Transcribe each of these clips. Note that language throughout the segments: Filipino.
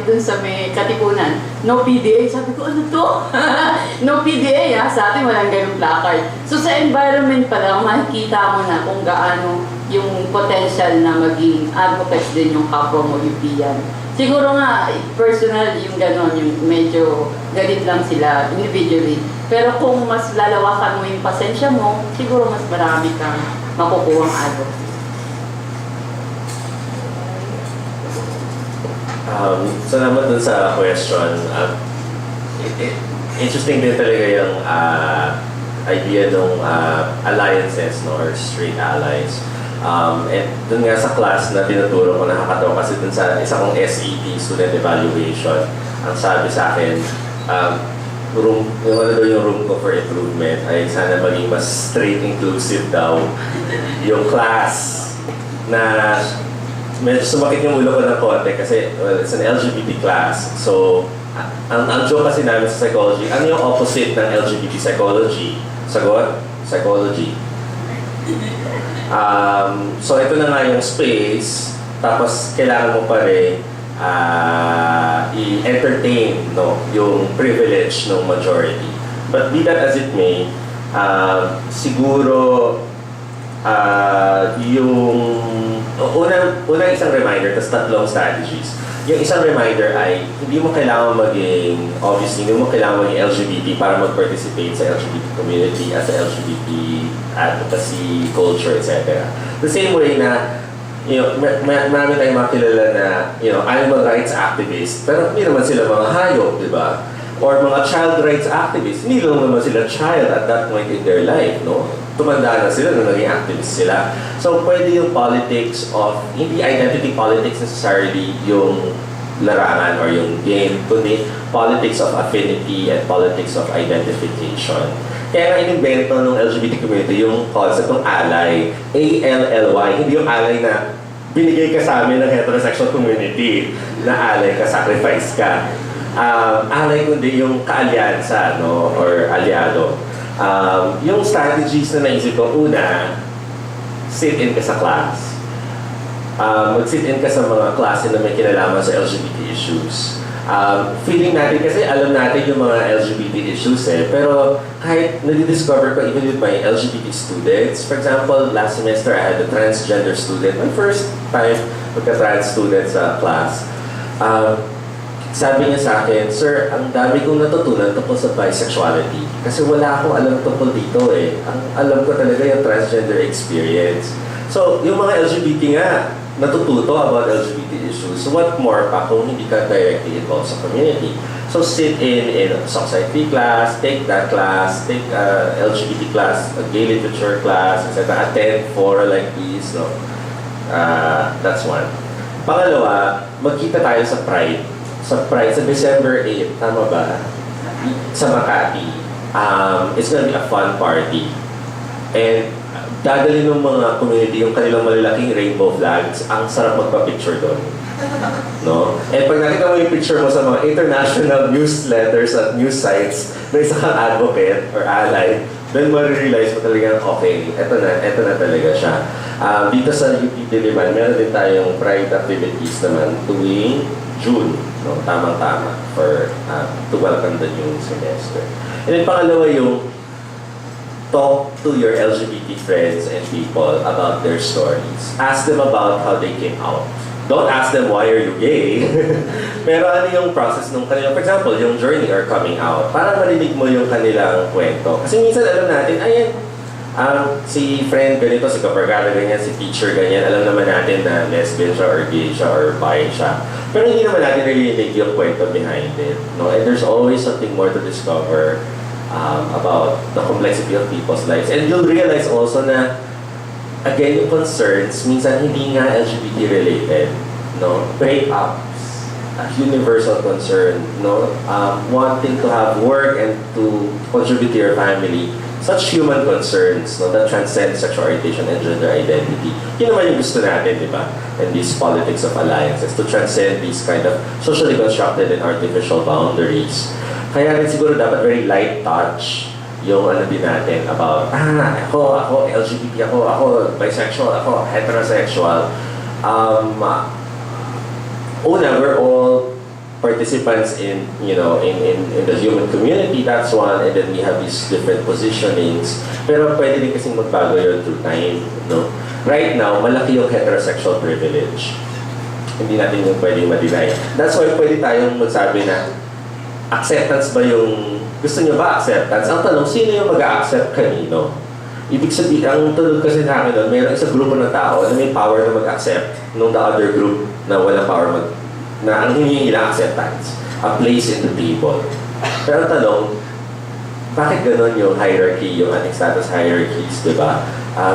lumapit dun sa may Katipunan. No PDA. Sabi ko, ano to? No PDA ha. Sa atin walang ganyung placard. So sa environment pa lang, makikita mo na kung gaano yung potential na maging advocates din yung kapwa mo UP-yan. Siguro nga, personal yung gano'n, yung medyo galit lang sila individually. Pero kung mas lalawakan mo yung pasensya mo, siguro mas marami kang makukuhang advocacy. Salamat dun sa question. Interesting din talaga yung idea ng alliances, no, or straight allies. And dun nga sa class na tinuturo ko, nakakatawa kasi dun sa isa kong SET, student evaluation, ang sabi sa akin, yung room ko for improvement ay sana maging mas straight inclusive daw yung class na medyo sumakit yung ulo ko ng konti kasi it's an LGBT class. So, ang joke kasi namin sa psychology, ano yung opposite ng LGBT psychology? Sagot? Psychology. So, ito na nga yung space, tapos kailangan mo pa rin i-entertain, no, yung privilege ng majority. But be that as it may, siguro yung unang isang reminder, tapos tatlong strategies. Yung isang reminder ay hindi mo kailangan maging, obviously, hindi mo kailangan maging LGBT para mag-participate sa LGBT community as a LGBT advocacy, culture, etc. The same way na, marami tayong makilala na, animal rights activists, pero hindi naman sila mga hayop, di ba? Or mga child rights activists, hindi lang naman sila child at that point in their life, no? Tumanda na sila na naging activist sila. So, pwede yung politics of, hindi identity politics necessarily yung larangan or yung game, kundi politics of affinity and politics of identification. Kaya nga inimbento ng LGBT community yung concept ng ally, A-L-L-Y, hindi yung ally na binigay ka sa amin ng heterosexual community, na ally ka, sacrifice ka. Ally kundi yung kaalyansa, no, or aliado. Yung strategies na naisip ko, una, sit in ka sa class. Mag-sit in ka sa mga klase na may kinalaman sa LGBT issues. Feeling natin kasi alam natin yung mga LGBT issues pero kahit nadidiscover ko even with my LGBT students, for example, last semester I had a transgender student, my first time magka-trans student sa class. Sabi niya sa akin, "Sir, ang dami kong natutunan tungkol sa bisexuality. Kasi wala akong alam tungkol dito eh. Ang alam ko talaga yung transgender experience." So, yung mga LGBT nga, natututo about LGBT issues. So, what more pa kung hindi ka directly involved sa community? So, sit in a society class, take that class, take LGBT class, a gay literature class, etc. Attend for like these, no? That's one. Pangalawa, magkita tayo sa Pride. Sa December 8, tama ba? Sa Makati. It's gonna be a fun party. And dadalhin ng mga community yung kanilang malalaking rainbow flags. Ang sarap magpa-picture doon. No? And pag nakita mo yung picture mo sa mga international newsletters at news sites na isa kang advocate or ally, then ma-realize mo talaga, okay, eto na talaga siya. Dito sa UP Diliman, meron din tayong pride activities naman tuwing June, no? Tamang-tama for to welcome the new semester. And then pangalawa yung talk to your LGBT friends and people about their stories. Ask them about how they came out. Don't ask them why are you gay. Pero ano yung process nung kanila, for example, yung journey or coming out, para marinig mo yung kanilang kwento. Kasi minsan alam natin, ayan, si friend ganito, si kabarkada ganyan, si teacher ganyan, alam naman natin na lesbian siya or gay siya or bi siya. Pero hindi naman natin narinig yung kwento behind it. No? And there's always something more to discover about the complexity of people's lives. And you'll realize also na, again, yung concerns, minsan hindi nga LGBT related. No? Breakups, a universal concern. No? Wanting to have work and to contribute to your family. Such human concerns, no, that transcend sexual orientation and gender identity. Yun naman yung gusto natin, di ba? And these politics of alliances, to transcend these kind of socially constructed and artificial boundaries. Kaya rin siguro dapat very light touch yung ano din natin about, ako LGBT ako bisexual, ako heterosexual. Una, we're all participants in, in the human community, that's one, and then we have these different positionings. Pero pwede din kasing magbago yun through time, no? Right now, malaki yung heterosexual privilege. Hindi natin yung pwede ma-deny. That's why pwede tayong magsabi na, acceptance ba yung, gusto nyo ba acceptance? Ang tanong, sino yung mag-a-accept kanino? Ibig sabihin, ang tulog kasi sa akin doon, mayroong isang grupo ng tao na may power na mag-accept nung the other group na walang power na ang hinihingi lang acceptance, a place in the table. Pero ang tanong, bakit ganon yung hierarchy, yung ating status hierarchies, di ba?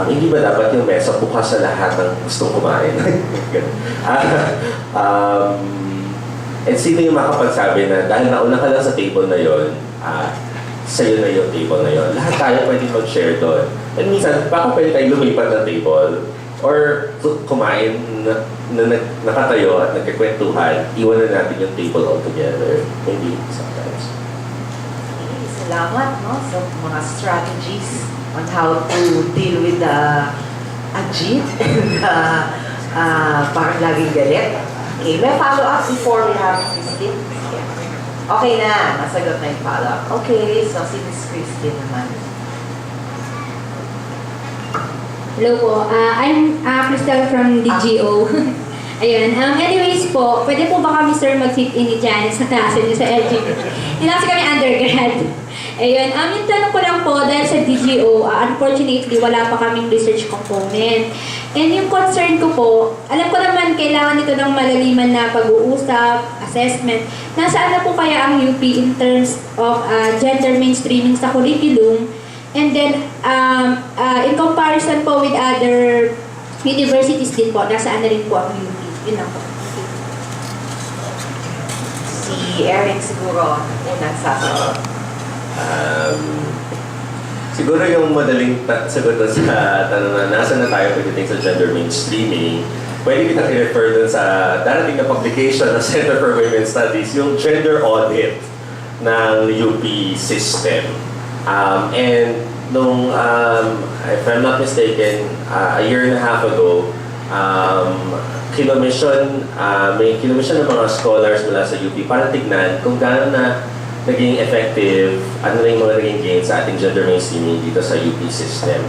Hindi ba dapat yung mesa bukas sa lahat ng gustong kumain? And sino yung makapagsabi na dahil nauna ka lang sa table na yon, sa'yo na yung table na yon. Lahat tayo pwede mag-share doon. And minsan, baka pwede tayo lumipat ng table or kumain na nakatayo at nagkikwentuhan, iwan na natin yung table altogether. Maybe sometimes. Salamat, no? So, mga strategies on how to deal with the agit and parang laging galit. Okay, may follow-up before we have Christine? Okay na, nasagot na yung follow-up. Okay, so si Miss Christine naman. Hello po, I'm Crystal from DGO. Ayun, anyways po, pwede po ba kami sir mag-fit in ni Janice sa klase niyo sa LGBT? Hindi kasi kami undergrad. Ayun, yung tanong ko lang po, dahil sa DGO, unfortunately, wala pa kaming research component. And yung concern ko po, alam ko naman kailangan nito ng malaliman na pag-uusap, assessment. Nasaan na po kaya ang UP in terms of gender mainstreaming sa curriculum? And then, in comparison po with other universities din po, nasaan na rin po ang UP? Yun lang po. Si Eric siguro unang sasagot. Siguro yung madaling sagot doon sa tanong na nasa na tayo pagdating sa gender mainstreaming, pwede kitang i-refer doon sa darating na publication ng Center for Women's Studies, yung gender audit ng UP system. And nung, if I'm not mistaken, a year and a half ago, may kinomission ng mga scholars mula sa UP para tignan kung gaano na naging effective, ano na yung mga naging gains sa ating gender mainstreaming dito sa UP system.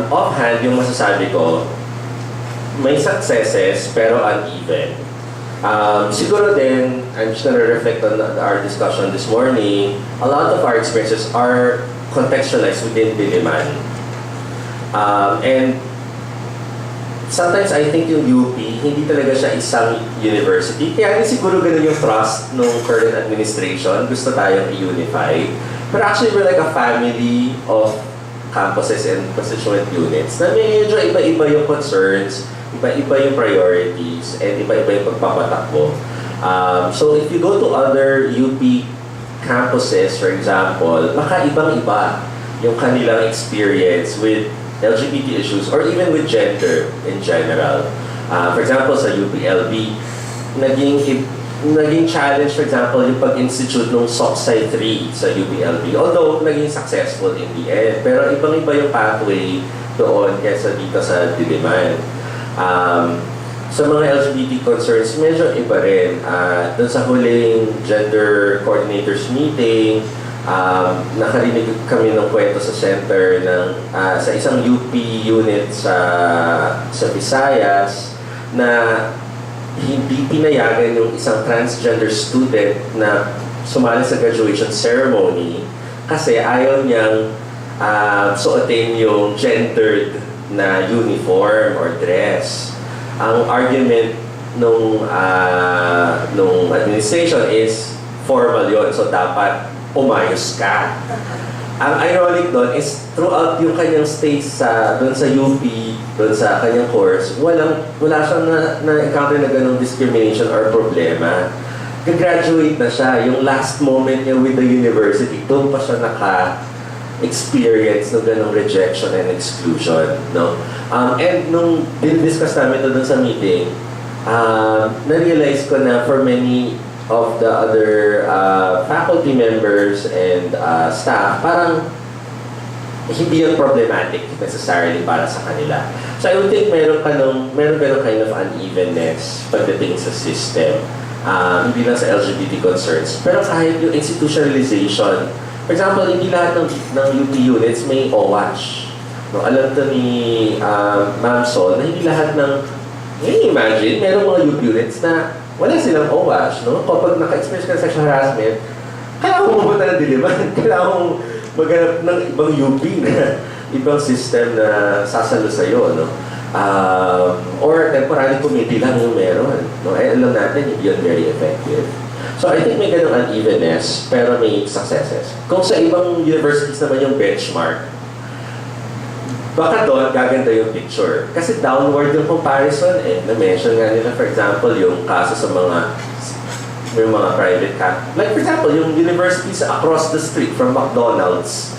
Offhand, yung masasabi ko, may successes pero uneven. Siguro din, I'm just gonna reflect on our discussion this morning, a lot of our experiences are contextualized within the demand. And sometimes I think yung UP, hindi talaga siya isang university. Kaya siguro ganun yung trust ng current administration. Gusto tayong i-unify. But actually, we're like a family of campuses and constituent units na medyo iba-iba yung concerns, iba-iba yung priorities, and iba-iba yung pagpapatakbo. So if you go to other UP campuses, for example, baka ibang-iba yung kanilang experience with LGBT issues or even with gender in general. For example, sa UPLB, naging challenge, for example, yung pag-institute ng SOCSI 3 sa UPLB. Although, naging successful in the end. Pero ibang-iba yung pathway doon kaysa dito sa Diliman. Sa mga LGBT concerns, medyo iba rin. Doon sa huling gender coordinators meeting, nakarinig kami ng kwento sa center ng sa isang UP unit sa Visayas na hindi pinayagan yung isang transgender student na sumali sa graduation ceremony kasi ayaw niyang suotin yung gendered na uniform or dress. Ang argument nung administration is formal yon, so dapat umayos ka. Ang ironic doon is throughout yung kanyang stay doon sa UP, doon sa kanyang course, wala siyang na-encounter na ganong discrimination or problema. Gagraduate na siya, yung last moment niya with the university, doon pa siya experience ng ganong rejection and exclusion, no? And nung discuss namin doon sa meeting, na-realize ko na for many of the other faculty members and staff, parang hindi yung problematic necessarily para sa kanila. So I would think meron ganong kind of unevenness pagdating sa system. Hindi lang sa LGBT concerns, pero kahit yung institutionalization. For example, hindi lahat ng UP units may OWASH. No, alam to ni Ma'am Sol na hindi lahat ng, imagine, merong mga UP units na wala silang OWASH. No? Kapag naka-experience ka ng sexual harassment, kailangan mo pumunta ng Diliman, kailangan mong maghanap ng ibang UP na ibang system na sasalo sa'yo. No? Or temporary committee lang yung meron. No? Alam natin, hindi yun very effective. So I think may ganong unevenness, pero may successes. Kung sa ibang universities naman yung benchmark, baka doon gaganda yung picture. Kasi downward yung comparison eh. Na-mention nga nila, for example, yung kaso sa yung mga private like for example, yung universities across the street from McDonald's.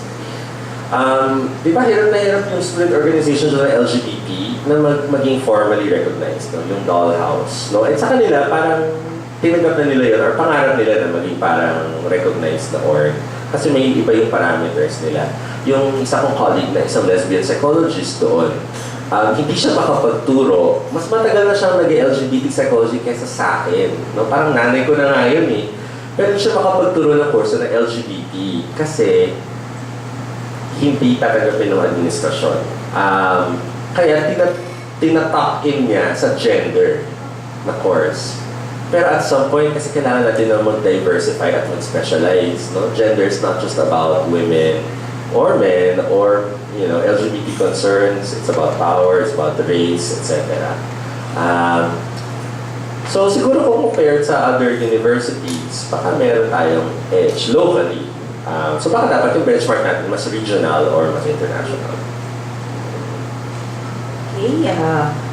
Di ba hirap na hirap yung student organizations ng LGBT na maging formally recognized, no? Yung dollhouse. No? At sa kanila, parang tinanggap na nila yun or pangarap nila na maging parang recognized na org. Kasi may iba yung parameters nila. Yung isa kong colleague na isang lesbian psychologist doon, hindi siya makapagturo. Mas matagal na siyang nag-LGBT psychology kaysa sa akin. No? Parang nanay ko na nga yun eh. Pero hindi siya makapagturo ng kurso ng LGBT kasi hindi tatanggapin ng administrasyon. Kaya tinatop in niya sa gender na course. Pero at some point, kasi kailangan natin na mag-diversify at mag-specialize. No? Gender is not just about women or men or LGBT concerns. It's about power, it's about race, etc. So siguro kung compared sa other universities, baka meron tayong edge locally. So baka dapat yung benchmark natin mas regional or mas international. Okay,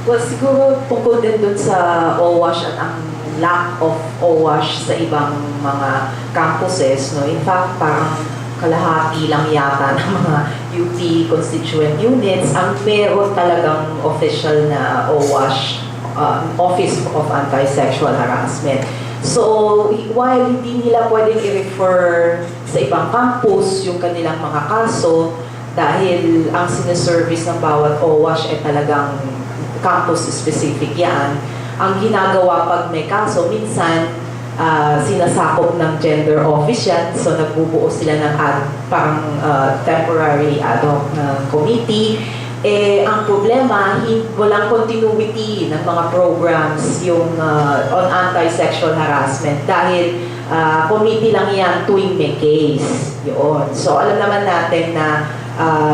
well siguro tungkol din dun sa OWASH at ang lack of OWASH sa ibang mga campuses, no? In fact, parang kalahati lang yata ng mga UP constituent units ang meron talagang official na OWASH, Office of Anti-Sexual Harassment. So, while hindi nila pwedeng i-refer sa ibang campus yung kanilang mga kaso dahil ang sineservice ng bawat OWASH ay talagang campus-specific yan, ang ginagawa pag may kaso, minsan sinasakop ng gender office yan. So, nagbubuo sila ng parang temporary ad hoc na committee. Ang problema, walang continuity ng mga programs yung on anti-sexual harassment dahil committee lang yan tuwing may case. Yun. So, alam naman natin na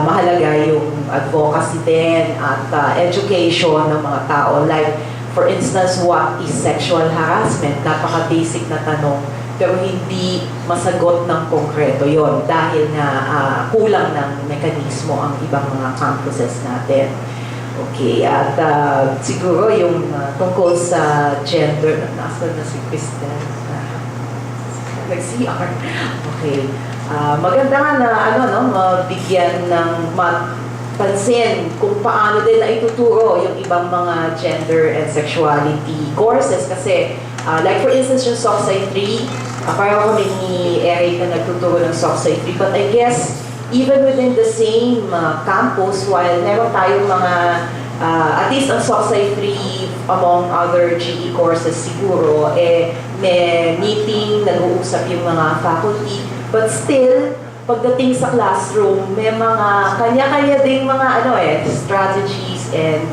mahalaga yung advocacy din at education ng mga tao. Like, for instance, what is sexual harassment? Napaka-basic na tanong. Pero hindi masagot ng konkreto yon dahil na kulang ng mekanismo ang ibang mga campuses natin. Okay, at siguro yung tungkol sa gender, nasa na si Kristen, nag-CR. Okay, maganda nga na mabigyan ng pansin kung paano din na ituturo yung ibang mga gender and sexuality courses kasi like for instance yung Soc-Sci 3, pareho kami ni Eric na nagtuturo ng Soc-Sci 3, but I guess even within the same campus, while meron tayong mga at least ang Soc-Sci 3 among other GE courses siguro may meeting, nag-uusap yung mga faculty, but still pagdating sa classroom, may mga kanya-kanya ding mga strategies and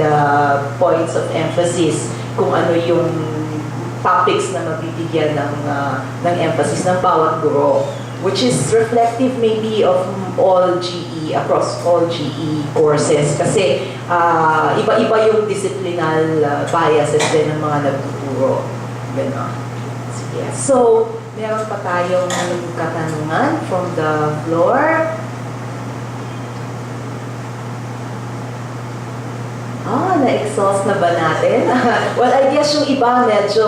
points of emphasis kung ano yung topics na mabibigyan ng emphasis ng bawat guro, which is reflective maybe of all GE, across all GE courses kasi iba-iba yung disciplinal biases din ng mga nagtuturo. Ganon. Sige. So, meron pa tayong katanungan from the floor. Na-exhaust na ba natin? Well, I guess yung iba medyo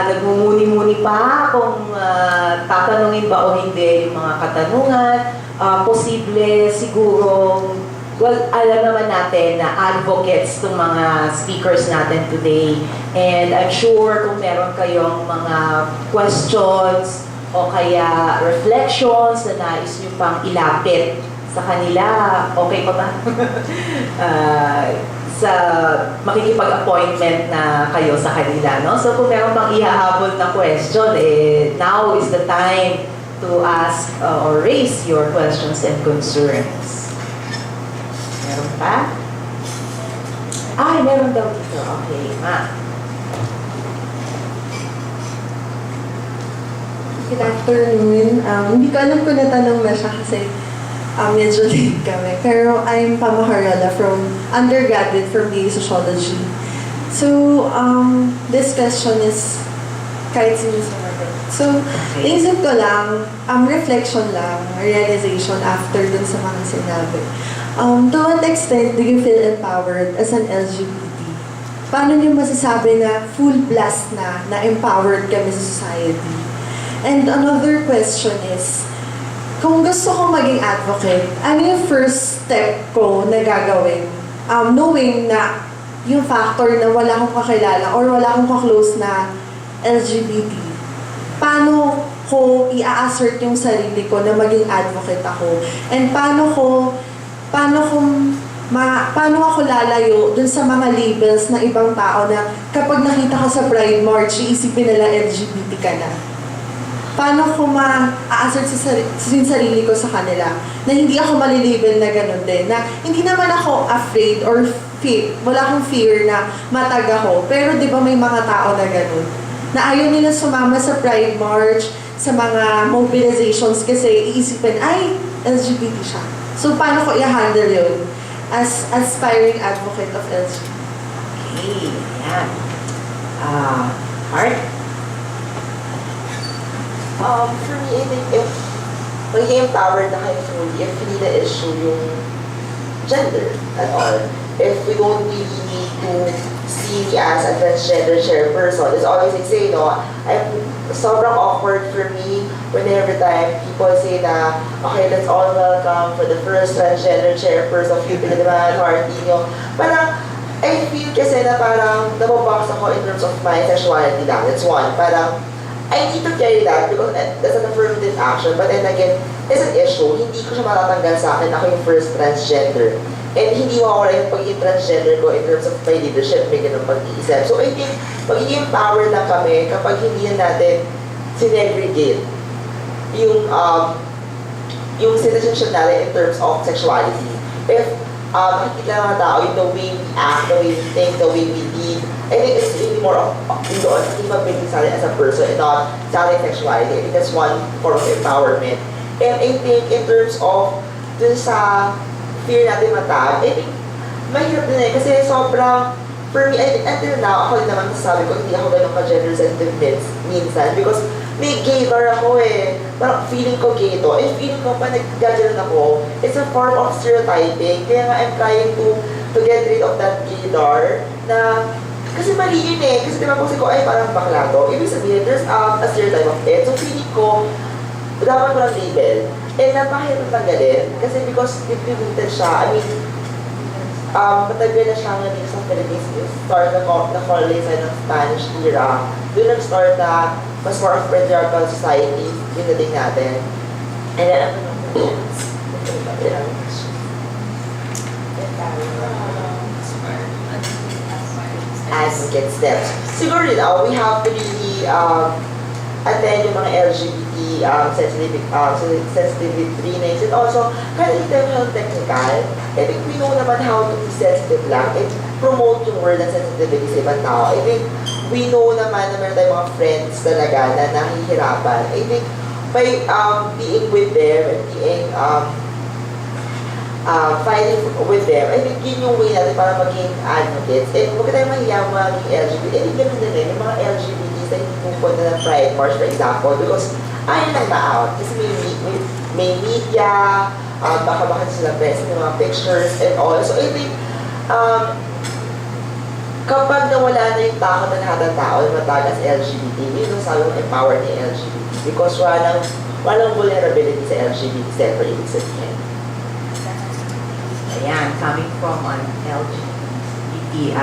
nagmumuni-muni pa kung tatanungin ba o hindi yung mga katanungan. Posible siguro, well, alam naman natin na advocates itong mga speakers natin today. And I'm sure kung meron kayong mga questions o kaya reflections na nais nyo pang ilapit sa kanila, okay pa ba? sa makikipag-appointment na kayo sa kanila, no? So kung meron pang ihahabol na question, now is the time to ask or raise your questions and concerns. Meron pa? Ay, meron daw dito. Okay, ma. Good afternoon. Hindi ko alam kung natanong na siya kasi medyo late kami. Pero I'm Pama Harala from undergraduate from BA Sociology. So, this question is kahit sino sa natin. So, naisip ko lang, reflection lang, realization after dun sa mga sinabi. To what extent do you feel empowered as an LGBT? Paano niyo masasabi na full blast na empowered kami sa society? And another question is, kung gusto ko maging advocate, ano yung first step ko na gagawin? Knowing na yung factor na wala akong kakilala or wala akong kaklose na LGBT, paano ko i-assert yung sarili ko na maging advocate ako? And paano ako lalayo dun sa mga labels ng ibang tao na kapag nakita ka sa Pride March, iisipin nila LGBT ka na? Paano ko ma-assert yung sarili ko sa kanila na hindi ako malilabel na ganun din, na hindi naman ako afraid or wala akong fear na matag ako, pero di ba may mga tao na ganun, na ayaw nila sumama sa Pride March, sa mga mobilizations kasi iisipin, ay, LGBT siya. So, paano ko i-handle yun as aspiring advocate of LGBT? Okay, yan. Art? For me, I think if magiging empowered na kayo fully, if hindi na issue yung gender at all, if we don't really need to see me as a transgender chairperson, it's always like say, sobrang awkward for me whenever time people say na, okay, let's all welcome for the first transgender chairperson of Philippine Naman, Martino. Parang, I feel kasi na parang nababox ako in terms of my sexuality lang. That's one. Parang, I need to carry that because that's an affirmative action. But then again, it's an issue. Hindi ko siya matatanggal sa akin. Ako yung first transgender. And hindi mawawala yung pagiging transgender ko in terms of my leadership, may ganun pag-iisip. So I think, magiging empowered lang kami kapag hindi na natin sinegregate yung citizenship natin in terms of sexuality. If makikita ng mga tao yung the way we act, the way we think, the way we lead, I think it's really more of doon sa capability sa atin as a person and not sa ating sexuality. I think that's one form of empowerment. And I think in terms of dun sa fear natin matag, I think mahirap din kasi sobrang, for me, I think until now, ako din naman masasabi ko, hindi ako ganun ka-gender sensitive minsan because may gaydar ako parang feeling ko gay to. And feeling ko pa nag-gaydar ako, it's a form of stereotyping. Kaya nga I'm trying to get rid of that gaydar na kasi mali yun kasi diba kung ko ay parang bakla to, ibig sabihin there's a stereotype of it. So feeling ko, dapat ko ng label. And napakahirap tanggalin kasi because deep-rooted siya. I mean, matagal na siya nga dito sa Philippines. Start na colonization ng Spanish era. Doon nag-start na mas more of patriarchal society yung dating natin. And then, advocate steps. Siguro rin, we have to really attend yung mga LGBT sensitivity trainings and also kahit hindi tayo technical, I think we know naman how to be sensitive lang and promote yung word ng sensitivity sa ibang tao. I think we know naman na meron tayong mga friends talaga na nahihirapan. I think by being with them and being fighting with them, I think yun yung way natin para maging advocates. And huwag tayo mahiya maging LGBT. I think ganun din rin, yung mga LGBTs na hindi pupunta ng Pride March, for example, because ayaw nang ma-out. Kasi may media, baka sila present ng mga pictures and all. So I think, kapag nawala na yung takot ng lahat ng tao na matagas LGBT, yun yung sabi ng empower ni LGBT. Because walang vulnerability sa LGBT except for ibig sabihin. Ayan, coming from an LGBT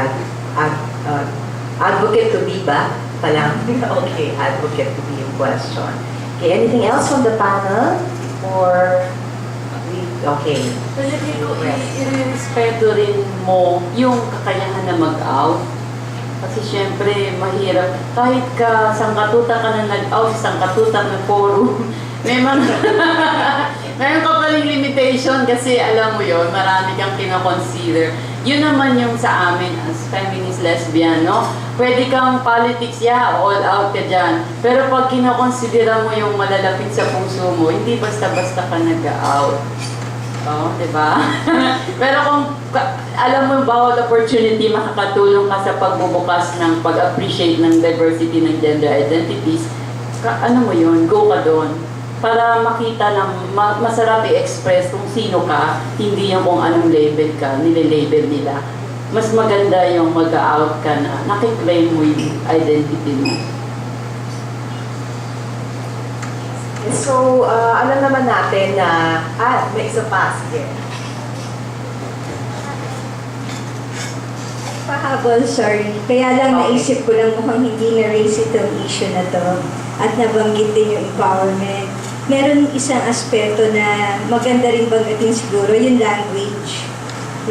advocate to be ba? Palang, okay, advocate to be in question. Okay, anything else from the panel? Or we Okay. Palagay ko, i-respeto rin mo yung kakayahan na mag-out. Kasi syempre, mahirap. Kahit ka sangkatutak ka na nag-out, sangkatutak na forum, may mga... Meron ka paling limitation kasi alam mo yon, marami kang kinoconsider. Yun naman yung sa amin as feminist lesbian, no? Pwede kang politics, all out ka dyan. Pero pag kinoconsidera mo yung malalapit sa puso mo, hindi basta-basta ka nag-out. Oh, di ba? Pero kung alam mo bawat opportunity makakatulong ka sa pagbubukas ng pag-appreciate ng diversity ng gender identities, ano mo yun, go ka doon. Para makita ng masarap i-express kung sino ka, hindi yung kung anong label ka, nile-label nila. Mas maganda yung mag-out ka na nakiklaim mo yung identity mo. So, alam naman natin na, may isa pa, sige. Pahabol, sorry. Kaya lang Okay. naisip ko lang mukhang hindi na-raise itong issue na to. At nabanggit din yung empowerment. Meron isang aspeto na maganda rin banggitin siguro, yung language.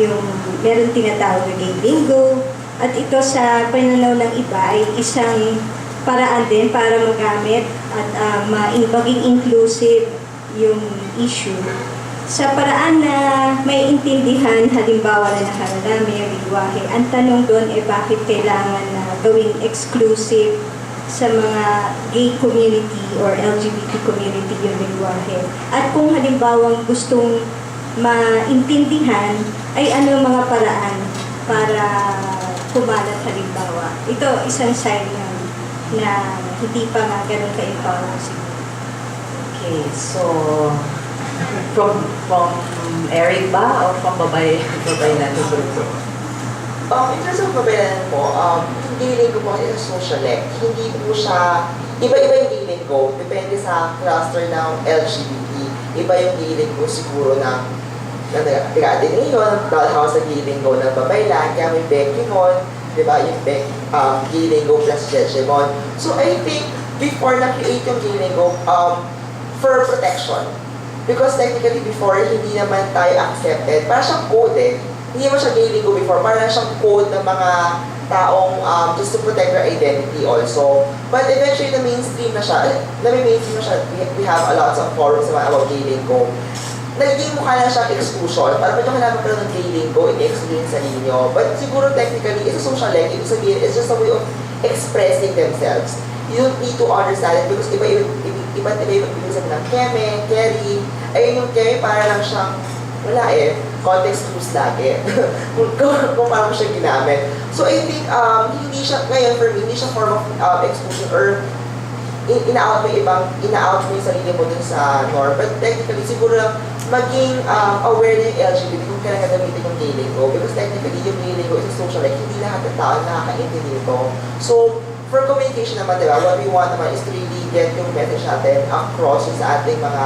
Yung meron tinatawag na gay lingo. At ito sa pananaw ng iba ay isang paraan din para magamit at maging inclusive yung issue. Sa paraan na may intindihan, halimbawa na nakararami, lingwahe, ang tanong doon bakit kailangan na gawing exclusive sa mga gay community or LGBT community yung lingwahe. At kung halimbawang gustong maintindihan, ay ano mga paraan para kumalat halimbawa. Ito, isang sign yan na hindi pa nga ganun ka-empower siguro. Okay, so, from Eric ba o from babay natin? In terms of babayaran po, yung giling ko po kasi sa social ec, hindi po siya, iba-iba yung giling ko, depende sa cluster ng LGBT. Iba yung giling ko siguro ng Ateneo, ng Dollhouse na giling ko ng Babaylan, kaya may Becky Mon, di ba, yung giling ko plus Jejemon. So I think, before na-create yung giling ko, for protection. Because technically before, hindi naman tayo accepted. Para siyang code Hindi naman siya gay lingo before. Para lang siyang code ng mga taong just to protect their identity also. But eventually, na-mainstream na siya. Na-mainstream na siya. We have a lot of forums naman about gay lingo. Nagiging mukha lang siyang exclusion. Para medyo kailangan ka ng gay lingo, i-exclude sa ninyo. But siguro technically, it's a social leg. Ibig sabihin, it's just a way of expressing themselves. You don't need to understand it because iba yung ibig sabihin ng keme, carry. Ayun yung keme para lang siyang, wala context clues lagi. kung paano siya ginamit. So I think, hindi siya, ngayon for me, hindi siya form of exclusion or ina-out mo yung sarili mo dun sa norm. But technically, siguro lang, maging aware na yung LGBT kung kailangan gamitin yung gay lingo. Because technically, yung gay lingo is a social like, hindi lahat ng tao nakakaintindi nito. So, for communication naman, diba, what we want naman is to really get yung message natin across sa ating mga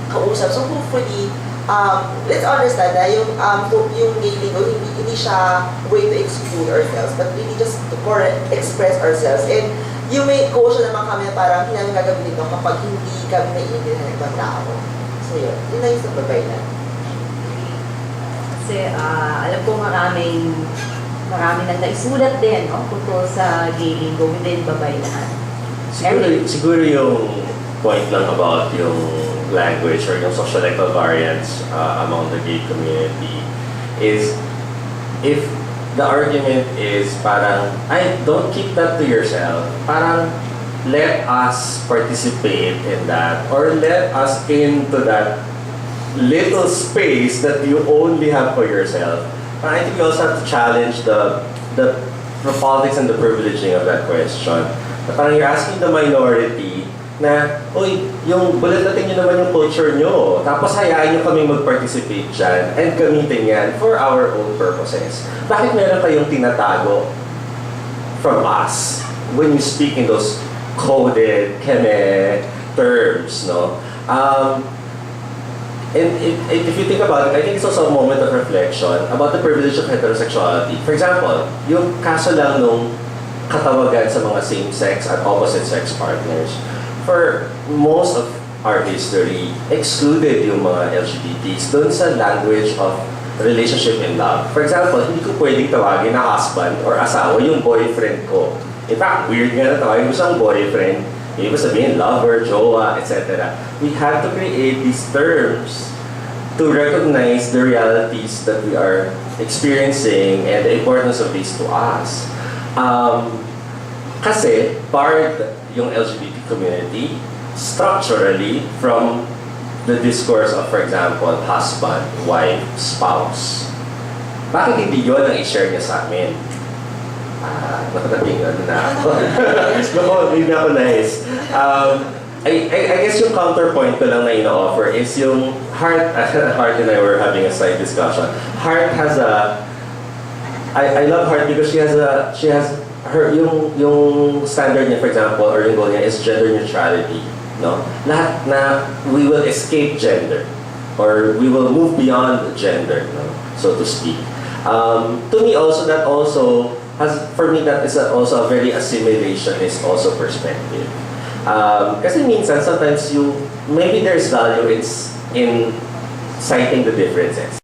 kausap. So hopefully, let's understand na yung gay lingo, hindi siya way to exclude ourselves, but really just to express ourselves. And yung may caution naman kami na parang hindi namin gagawin ito kapag hindi kami naiintindihan ng ibang tao. So yun na yung sa babay na. Kasi alam ko marami nang naisulat din, no? Tungkol sa gay lingo within Babaylan. Siguro yung point lang about yung language or yung sociological variance among the gay community is if the argument is parang, don't keep that to yourself. Parang, let us participate in that or let us into that little space that you only have for yourself. I think we also have to challenge the politics and the privileging of that question. Na parang you're asking the minority na, uy, yung bulatatin nyo naman yung culture nyo, tapos hayaan nyo kami mag-participate dyan and gamitin yan for our own purposes. Bakit meron kayong tinatago from us when you speak in those coded, keme terms, no? And if you think about it, I think it's also a moment of reflection about the privilege of heterosexuality. For example, yung kaso lang nung katawagan sa mga same-sex at opposite-sex partners. For most of our history, excluded yung mga LGBTs doon sa language of relationship and love. For example, hindi ko pwedeng tawagin na husband or asawa yung boyfriend ko. In fact, weird nga na tawagin mo siyang boyfriend. Ibig sabihin, lover, jowa, etc. We have to create these terms to recognize the realities that we are experiencing and the importance of these to us. Kasi, part yung LGBT community structurally from the discourse of, for example, husband, wife, spouse. Bakit hindi yun ang i-share niya sa amin? Nakating ano na ako. Hindi na ako nice. I guess yung counterpoint ko lang na ina-offer is yung Heart and I were having a side discussion. Heart has a... I love Heart because she has her yung standard niya, for example, or yung goal niya is gender neutrality. No? Lahat na we will escape gender or we will move beyond gender, no? So to speak. To me also, that also has, for me, that is also a very assimilationist also perspective. Kasi minsan, sometimes maybe there's value in citing the differences.